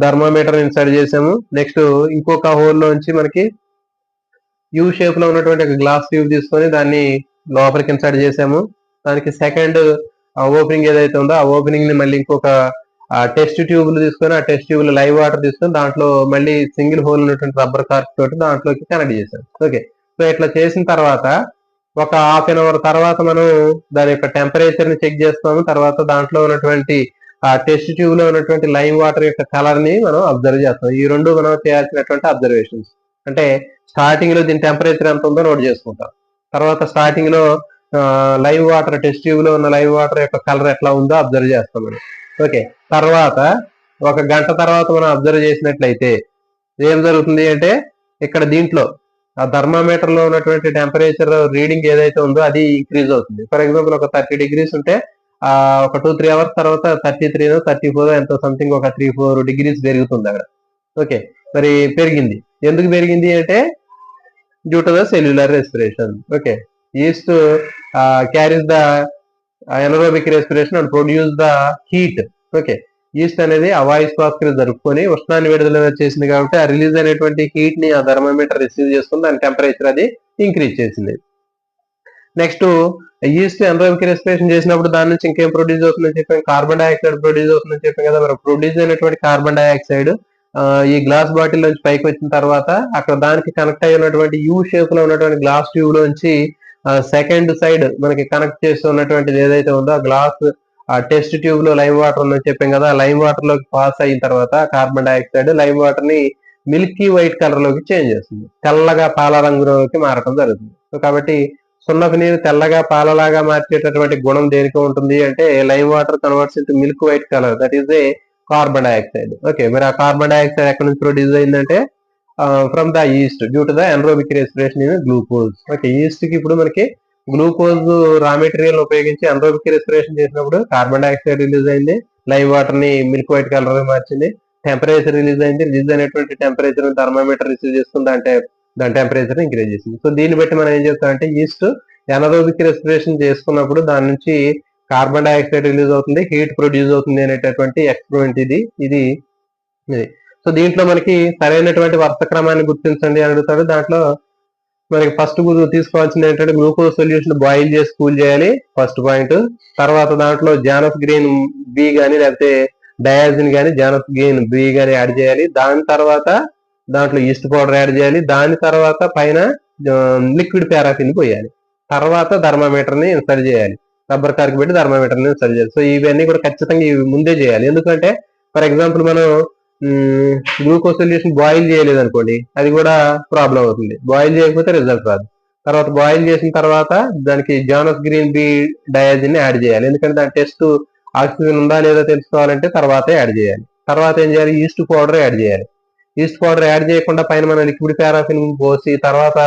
థర్మామీటర్ ఇన్సర్ట్ చేసాము. నెక్స్ట్ ఇంకొక హోల్ లోంచి మనకి యూ షేప్ లో ఉన్నటువంటి ఒక గ్లాస్ ట్యూబ్ తీసుకొని దాన్ని లోపలికి ఇన్సర్ట్ చేసాము. దానికి సెకండ్ ఓపెనింగ్ ఏదైతే ఉందో ఆ ఓపెనింగ్ ని మళ్ళీ ఇంకొక టెస్ట్ ట్యూబ్లు తీసుకొని ఆ టెస్ట్ ట్యూబ్ లో లైవ్ వాటర్ తీసుకొని దాంట్లో మళ్ళీ సింగిల్ హోల్ ఉన్నటువంటి రబ్బర్ కార్క్ తోటి దాంట్లోకి కనెక్ట్ చేసాం. ఓకే, సో ఇట్లా చేసిన తర్వాత ఒక హాఫ్ అన్ అవర్ తర్వాత మనం దాని యొక్క టెంపరేచర్ ని చెక్ చేస్తాము. తర్వాత దాంట్లో ఉన్నటువంటి ఆ టెస్ట్ ట్యూబ్ లో ఉన్నటువంటి లైవ్ వాటర్ యొక్క కలర్ ని మనం అబ్జర్వ్ చేస్తాం. ఈ రెండు మనం చేయాల్సినటువంటి అబ్జర్వేషన్స్. అంటే స్టార్టింగ్ లో దీని టెంపరేచర్ ఎంత ఉందో నోట్ చేసుకుంటాం. తర్వాత స్టార్టింగ్ లో లైవ్ వాటర్ టెస్ట్ ట్యూబ్ లో ఉన్న లైవ్ వాటర్ యొక్క కలర్ ఎట్లా ఉందో అబ్జర్వ్ చేస్తాం మనం. ఓకే, తర్వాత ఒక గంట తర్వాత మనం అబ్జర్వ్ చేసినట్లయితే ఏం జరుగుతుంది అంటే ఇక్కడ దీంట్లో ఆ థర్మామీటర్ లో ఉన్నటువంటి టెంపరేచర్ రీడింగ్ ఏదైతే ఉందో అది ఇంక్రీజ్ అవుతుంది. ఫర్ ఎగ్జాంపుల్ ఒక 30 degrees ఉంటే ఒక 2-3 అవర్స్ తర్వాత 33 34 ఎంతో సంథింగ్ ఒక 3-4 degrees పెరుగుతుంది అక్కడ. ఓకే, మరి పెరిగింది. ఎందుకు పెరిగింది అంటే due to the cellular respiration. Okay, east carries the anaerobic respiration and produce the heat. Okay, east అనేది అవాయు శ్వాసక్రియ జరుపుకొని ఉష్ణాన్ని విడుదల చేసింది కాబట్టి ఆ రిలీజ్ అయినటువంటి హీట్ ని ఆ థర్మామీటర్ రిసీవ్ చేసుకుని దాని టెంపరేచర్ అది ఇంక్రీజ్ చేసింది. నెక్స్ట్ ఈస్ట్ ఎనరోబిక్ రెస్పిరేషన్ చేసినప్పుడు దాని నుంచి ఇంకేం ప్రొడ్యూస్ అవుతుందని చెప్పాం, కార్బన్ డైఆక్సైడ్ ప్రొడ్యూస్ అవుతుందని చెప్పాం కదా. మరి ప్రొడ్యూస్ అయినటువంటి కార్బన్ డైఆక్సైడ్ ఈ గ్లాస్ బాటిల్ నుంచి పైకి వచ్చిన తర్వాత అక్కడ దానికి కనెక్ట్ అయి ఉన్నటువంటి యూ షేప్ లో ఉన్నటువంటి గ్లాస్ ట్యూబ్ లోంచి సెకండ్ సైడ్ మనకి కనెక్ట్ చేస్తూ ఉన్నటువంటిది ఏదైతే ఉందో ఆ గ్లాస్ ఆ టెస్ట్ ట్యూబ్ లో లైవ్ వాటర్ ఉందని చెప్పాం కదా. లైవ్ వాటర్ లోకి పాస్ అయిన తర్వాత కార్బన్ డైఆక్సైడ్ లైవ్ వాటర్ ని మిల్కీ వైట్ కలర్ లోకి చేంజ్ చేస్తుంది. తెల్లగా పాల రంగులోకి మారటం జరుగుతుంది. సో కాబట్టి సున్నపు నీరు తెల్లగా పాలలాగా మార్చేటటువంటి గుణం దేనికి ఉంటుంది అంటే live water converts into milk white colour, that is a carbon dioxide. Okay, మరి ఆ కార్బన్ డైఆక్సైడ్ ఎక్కడి నుంచి ప్రొడ్యూస్ అయిందంటే from the east due to the anaerobic respiration in glucose. Okay, east కి ఇప్పుడు మనకి గ్లూకోజ్ రా మెటీరియల్ ఉపయోగించి anaerobic respiration చేసినప్పుడు కార్బన్ డైఆక్సైడ్ రిలీజ్ అయింది, లైవ్ వాటర్ ని మిల్క్ వైట్ కలర్ గా మార్చింది, టెంపరేచర్ రిలీజ్ అయింది, రిలీజ్ అయినటువంటి టెంపరేచర్ థర్మామీటర్ రిసీవ్ చేసుకుంది, అంటే దాని టెంపరేచర్ ఇంక్రీజ్ చేసింది. సో దీన్ని బట్టి మనం ఏం చెప్తామంటే ఈస్ట్ ఎనరోబిక్ రెస్పిరేషన్ చేసుకున్నప్పుడు దాని నుంచి కార్బన్ డైఆక్సైడ్ రిలీజ్ అవుతుంది, హీట్ ప్రొడ్యూస్ అవుతుంది అనేటటువంటి ఎక్స్పెరిమెంట్ ఇది. సో దీంట్లో మనకి సరైనటువంటి వరుస క్రమాన్ని గుర్తించండి అని అడుగుతాడు. దాంట్లో మనకి ఫస్ట్ తీసుకోవాల్సింది ఏంటంటే గ్లూకోజ్ సొల్యూషన్ బాయిల్ చేసి కూల్ చేయాలి, ఫస్ట్ పాయింట్. తర్వాత దాంట్లో జానస్ గ్రీన్ బి గానీ లేకపోతే డయాజిన్ గానీ జానస్ గ్రీన్ బి గానీ యాడ్ చేయాలి. దాని తర్వాత దాంట్లో ఈస్ట్ పౌడర్ యాడ్ చేయాలి. దాని తర్వాత పైన లిక్విడ్ పారాఫిన్ పోయాలి. తర్వాత థర్మామీటర్ ని ఇన్స్టాల్ చేయాలి, రబ్బర్ కార్కి పెట్టి థర్మామీటర్ ని ఇన్స్టాల్ చేయాలి. సో ఇవన్నీ కూడా ఖచ్చితంగా ఇవి ముందే చేయాలి. ఎందుకంటే ఫర్ ఎగ్జాంపుల్ మనం గ్లూకోజ్ సొల్యూషన్ బాయిల్ చేయలేదు అనుకోండి, అది కూడా ప్రాబ్లం అవుతుంది. బాయిల్ చేయకపోతే రిజల్ట్ రాదు. తర్వాత బాయిల్ చేసిన తర్వాత దానికి జానస్ గ్రీన్ బి డయాజిన్ యాడ్ చేయాలి. ఎందుకంటే దాని టెస్ట్ ఆక్సిజన్ ఉందా లేదా తెలుసుకోవాలంటే తర్వాతే యాడ్ చేయాలి. తర్వాత ఏం చేయాలి, ఈస్ట్ పౌడర్ యాడ్ చేయాలి. ఈస్ట్ పౌడర్ యాడ్ చేయకుండా పైన మనం లిక్విడ్ పారాఫిన్ పోసి తర్వాత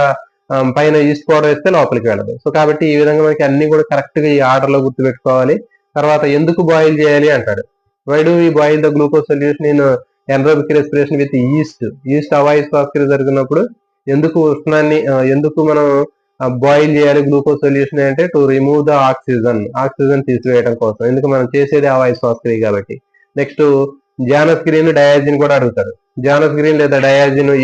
పైన ఈస్ట్ పౌడర్ వేస్తే లోపలికి వెళ్ళదు. సో కాబట్టి ఈ విధంగా మనకి అన్ని కూడా కరెక్ట్ గా ఈ ఆర్డర్ లో గుర్తు పెట్టుకోవాలి. తర్వాత ఎందుకు బాయిల్ చేయాలి అంటాడు. Why do we boil the glucose solution in anaerobic respiration with yeast అవాయు శ్వాసక్రియ జరిగినప్పుడు ఎందుకు మనం బాయిల్ చేయాలి గ్లూకోజ్ సొల్యూషన్ అంటే టు రిమూవ్ ద ఆక్సిజన్ తీసివేయడం కోసం. ఎందుకు మనం చేసేది అవాయు శ్వాసక్రియ కాబట్టి. నెక్స్ట్ జానస్ గ్రీన్ డయాజిన్ కూడా అడుగుతారు. జానస్ గ్రీన్ లేదా డయాజిన్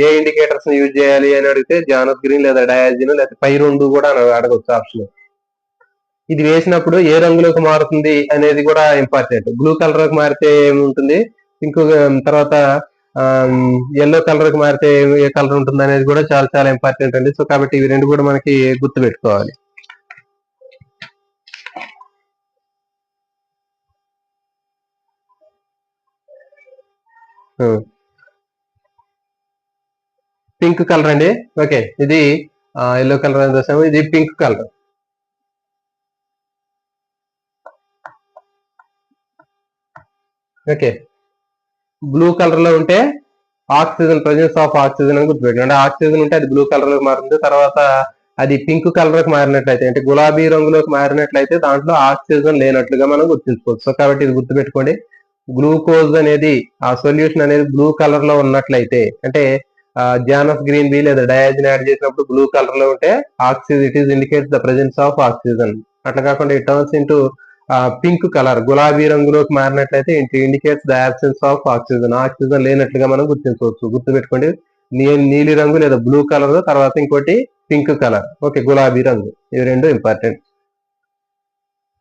ఏ ఇండికేటర్స్ యూజ్ చేయాలి అని అడిగితే జానస్ గ్రీన్ లేదా డయాజిన్ లేదా పై రెండు కూడా అడగవచ్చు ఆప్షన్. ఇది వేసినప్పుడు ఏ రంగులోకి మారుతుంది అనేది కూడా ఇంపార్టెంట్. బ్లూ కలర్ కి మారితే ఏముంటుంది, ఇంకొక తర్వాత ఎల్లో కలర్ కి మారితే ఏ కలర్ ఉంటుంది అనేది కూడా చాలా చాలా ఇంపార్టెంట్ అండి. సో కాబట్టి ఇవి రెండు కూడా మనకి గుర్తు పెట్టుకోవాలి. పింక్ కలర్ అండి. ఓకే, ఇది ఎల్లో కలర్ అని చూసాము, ఇది pink colour. Okay, blue colour లో ఉంటే ఆక్సిజన్, ప్రజెన్స్ ఆఫ్ ఆక్సిజన్ అని గుర్తుపెట్టండి. అంటే ఆక్సిజన్ ఉంటే అది బ్లూ కలర్ లో మారుతుంది. తర్వాత అది పింక్ కలర్ కి మారినట్లయితే, అంటే గులాబీ రంగులోకి మారినట్లయితే దాంట్లో ఆక్సిజన్ లేనట్లుగా మనం గుర్తించుకోవచ్చు. సో కాబట్టి ఇది గుర్తుపెట్టుకోండి. గ్లూకోజ్ అనేది, ఆ సొల్యూషన్ అనేది బ్లూ కలర్ లో ఉన్నట్లయితే, అంటే జానస్ గ్రీన్ బి లేదా డయాజిన్ యాడ్ చేసినప్పుడు బ్లూ కలర్ లో ఉంటే oxygen, it is indicates the presence of oxygen. అట్లా కాకుండా it turns into pink colour, గులాబీ రంగులోకి మారినట్లయితే it indicates the absence of oxygen, oxygen లేనట్లుగా మనం గుర్తించవచ్చు. గుర్తుపెట్టుకోండి, నీలి రంగు లేదా బ్లూ కలర్, తర్వాత ఇంకోటి పింక్ కలర్, ఓకే, గులాబీ రంగు, ఇవి రెండు ఇంపార్టెంట్.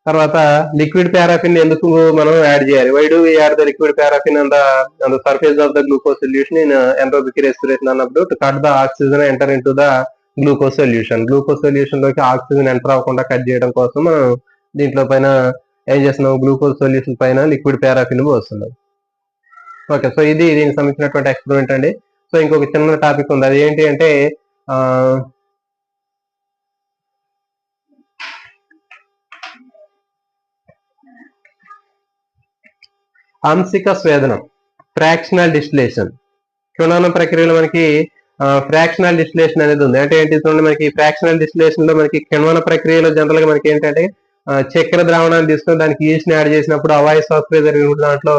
తర్వాత లిక్విడ్ పారాఫిన్ ఎందుకు మనం యాడ్ చేయాలి? Why do we add the liquid paraffin on the surface of the glucose solution in entropic respiration అన్నప్పుడు to cut the oxygen enter into the glucose solution. Glucose solution లోకి oxygen enter అవ్వకుండా cut చేయడం కోసం మనం దీంట్లో పైన ఏం చేస్తున్నాం, గ్లూకోజ్ సొల్యూషన్ పైన లిక్విడ్ పారాఫిన్ పోస్తున్నాం. ఓకే, సో ఇది దీనికి సంబంధించినటువంటి ఎక్స్పెరిమెంట్ అండి. సో ఇంకొక చిన్న టాపిక్ ఉంది, అది ఏంటి అంటే ఆంశిక స్వేదనం, ఫ్రాక్షనల్ డిస్టిలేషన్. క్షుణన ప్రక్రియలో మనకి ఫ్రాక్షనల్ డిస్టిలేషన్ అనేది ఉంది. అంటే ఏంటి చూడండి, మనకి ఫ్రాక్షనల్ డిస్టిలేషన్ లో మనకి కిణ్వన ప్రక్రియలో జనరల్ గా మనకి ఏంటంటే చక్కెర ద్రావణాన్ని తీసుకొని దానికి ఈస్ట్ ని యాడ్ చేసినప్పుడు అవాయిస్ ప్రక్రియ జరిగినప్పుడు దాంట్లో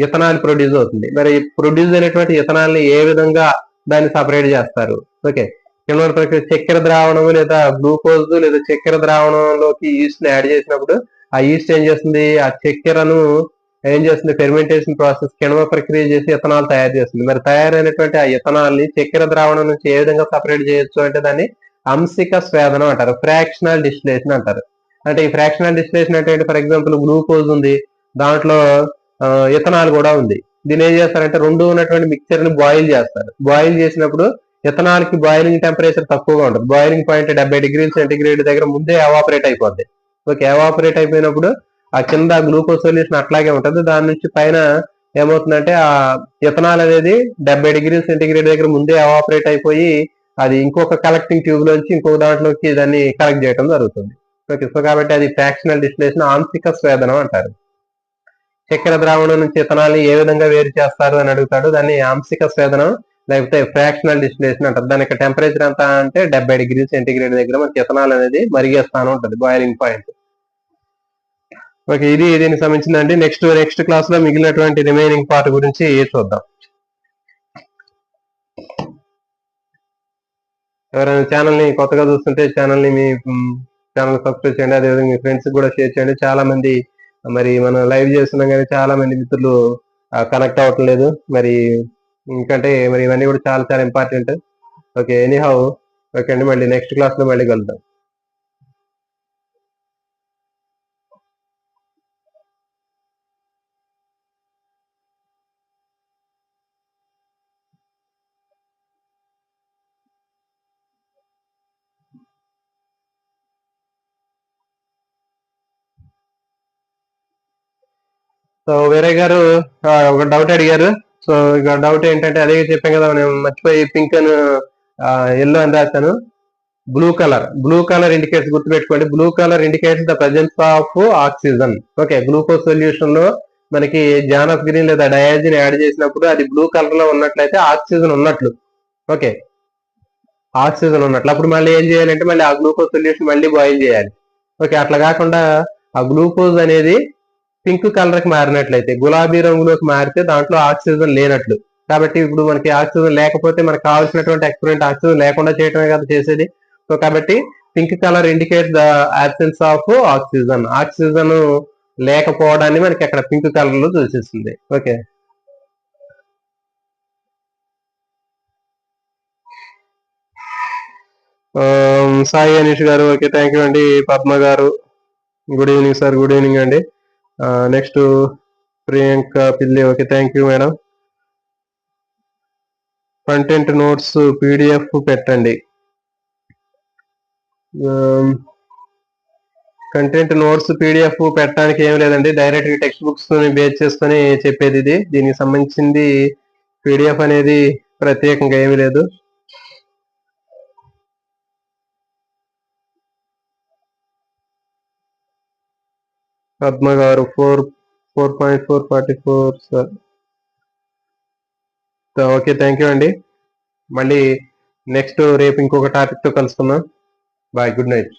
ఇథనాల్ ప్రొడ్యూస్ అవుతుంది. మరి ప్రొడ్యూస్ అయినటువంటి ఇథనాల్ ని ఏ విధంగా దాన్ని సపరేట్ చేస్తారు? ఓకే, కిణ్వన ప్రక్రియ చక్కెర ద్రావణం లేదా గ్లూకోజ్ లేదా చక్కెర ద్రావణంలోకి ఈస్ట్ ని యాడ్ చేసినప్పుడు ఆ ఈస్ట్ ఏం చేస్తుంది, ఆ చక్కెరను ఏం చేస్తుంది, ఫెర్మెంటేషన్ ప్రాసెస్, కిణ్వ ప్రక్రియ చేసి ఇథనాల్ తయారు చేస్తుంది. మరి తయారైనటువంటి ఆ ఇథనాల్ ని చక్కెర ద్రావణం నుంచి ఏ విధంగా సపరేట్ చేయొచ్చు అంటే దాన్ని అంశిక స్వేదనం అంటారు, ఫ్రాక్షనల్ డిస్టిలేషన్ అంటారు. అంటే ఈ ఫ్రాక్షనల్ డిస్టిలేషన్ అంటే ఫర్ ఎగ్జాంపుల్ గ్లూకోజ్ ఉంది, దాంట్లో ఇథనాల్ కూడా ఉంది. దీన్ని ఏం చేస్తారంటే రెండు ఉన్నటువంటి మిక్చర్ ని బాయిల్ చేస్తారు. బాయిల్ చేసినప్పుడు ఇథనాల్ కి బాయిలింగ్ టెంపరేచర్ తక్కువగా ఉంటుంది. బాయిలింగ్ పాయింట్ 70 డిగ్రీల సెంటిగ్రేడ్ దగ్గర ముందే ఎవాపరేట్ అయిపోద్ది. ఓకే, ఎవాపరేట్ అయిపోయినప్పుడు ఆ కింద గ్లూకోజ్ సొల్యూషన్ అట్లాగే ఉంటుంది. దాని నుంచి పైన ఏమవుతుందంటే ఆ ఇథనాల్ అనేది 70 డిగ్రీల సెంటిగ్రేడ్ దగ్గర ముందే ఎవాపరేట్ అయిపోయి అది ఇంకొక కలెక్టింగ్ ట్యూబ్ లోంచి ఇంకొక దాంట్లోకి దాన్ని కలెక్ట్ చేయడం జరుగుతుంది. ఓకే, సో కాబట్టి అది ఫ్రాక్షనల్ డిస్టిలేషన్, ఆంశిక స్వేదనం అంటారు. చక్కెర ద్రావణం నుంచి ఇథనాల్ని ఏ విధంగా వేరు చేస్తారు అని అడుగుతాడు, దాన్ని ఆంశిక స్వేదనం లేకపోతే ఫ్రాక్షనల్ డిస్టిలేషన్ అంటారు. దానికి టెంపరేచర్ ఎంత అంటే 70 డిగ్రీల సెంటిగ్రేడ్ దగ్గర మనకి ఇథనాల్ అనేది మరిగే స్థానం ఉంటుంది, బాయిలింగ్ పాయింట్. ఓకే, ఇది దీనికి సంబంధించిందండి. నెక్స్ట్ క్లాస్ లో మిగిలినటువంటి రిమైనింగ్ పార్ట్ గురించి చూద్దాం. ఎవరైనా ఛానల్ ని కొత్తగా చూస్తుంటే ఛానల్ ని మీ ఛానల్ సబ్స్క్రైబ్ చేయండి, అదేవిధంగా మీ ఫ్రెండ్స్ కూడా షేర్ చేయండి. చాలా మంది మరి మనం లైవ్ చేస్తున్నాం కానీ చాలా మంది మిత్రులు కనెక్ట్ అవ్వటం లేదు. మరి ఎందుకంటే మరి ఇవన్నీ కూడా చాలా చాలా ఇంపార్టెంట్. ఓకే, ఎనీహౌ, ఓకే అండి, మళ్ళీ నెక్స్ట్ క్లాస్ లో మళ్ళీ కలుద్దాం. సో వేరే గారు ఒక డౌట్ అడిగారు. సో ఇక డౌట్ ఏంటంటే అదే చెప్పాం కదా, నేను మర్చిపోయి పింక్ అని ఎల్లో అని రాశాను. బ్లూ కలర్ ఇండికేట్స్, గుర్తుపెట్టుకోండి, blue colour indicates the presence of oxygen. Okay, glucose solution లో మనకి జానస్ గ్రీన్ లేదా డయాజిన్ యాడ్ చేసినప్పుడు అది బ్లూ కలర్ లో ఉన్నట్లయితే ఆక్సిజన్ ఉన్నట్లు. ఓకే, ఆక్సిజన్ ఉన్నట్లు. అప్పుడు మళ్ళీ ఏం చేయాలంటే మళ్ళీ ఆ గ్లూకోజ్ సొల్యూషన్ మళ్ళీ బాయిల్ చేయాలి. ఓకే, అట్లా కాకుండా ఆ గ్లూకోజ్ అనేది పింక్ కలర్ కి మారినట్లయితే, గులాబీ రంగులోకి మారితే దాంట్లో ఆక్సిజన్ లేనట్లు. కాబట్టి ఇప్పుడు మనకి ఆక్సిజన్ లేకపోతే మనకు కావాల్సినటువంటి ఎక్స్పెరిమెంట్ ఆక్సిజన్ లేకుండా చేయటమే కదా చేసేది. సో కాబట్టి pink colour indicate the absence of oxygen, oxygen లేకపోవడాన్ని మనకి అక్కడ పింక్ కలర్ లో చూసిస్తుంది. ఓకే, సాయి అనీష్ గారు, ఓకే, థ్యాంక్ యూ అండి. పద్మ గారు, good evening sir, good evening అండి. నెక్స్ట్ ప్రియాంక పిల్లి, okay, thank you madam. Content notes PDF పెట్టండి. కంటెంట్ నోట్స్ పీడిఎఫ్ పెట్టడానికి ఏం లేదండి, డైరెక్ట్ టెక్స్ట్ బుక్స్ బేస్ చేసుకొని చెప్పేది ఇది. దీనికి సంబంధించింది పీడిఎఫ్ అనేది ప్రత్యేకంగా ఏమీ లేదు. పద్మ గారు 4.444 సార్, ఓకే, థ్యాంక్ యూ అండి. మళ్ళీ నెక్స్ట్ రేపు ఇంకొక టాపిక్ తో కలుసుకుందాం. Bye, good night.